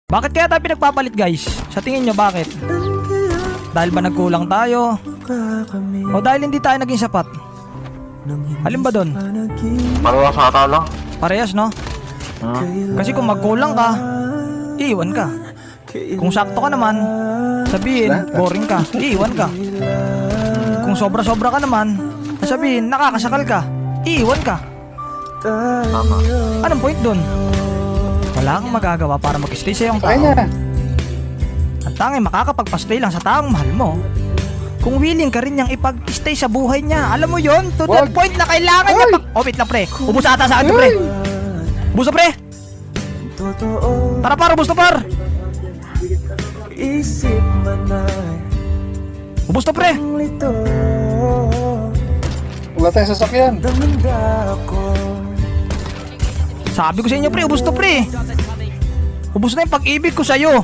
Bakit kaya tayo pinagpapalit guys? Sa tingin nyo bakit? Dahil ba nagkulang tayo? O dahil hindi tayo naging sapat? Alin ba doon? Parehas ata lang. Parehas no? Kasi kung magkulang ka, iiwan ka. Kung sakto ka naman, sabihin boring ka, iiwan ka. Kung sobra-sobra ka naman, sabihin nakakasakal ka, iiwan ka. Tama. Anong point doon? Wala kang magagawa para mag-stay sa iyong tao. Ang tanging makakapagpastay lang sa taong mahal mo kung willing ka rin niyang ipag-stay sa buhay niya. Alam mo yon, to that point na kailangan niya oh wait lang pre, ubus ata sa akin to pre. Ubus na pre. Tara par, ubus na par. Ubus na pre. Wala tayong sasakyan. Sabi ko sa inyo pre, ubus na pre. Ubus na yung pag-ibig ko sa'yo.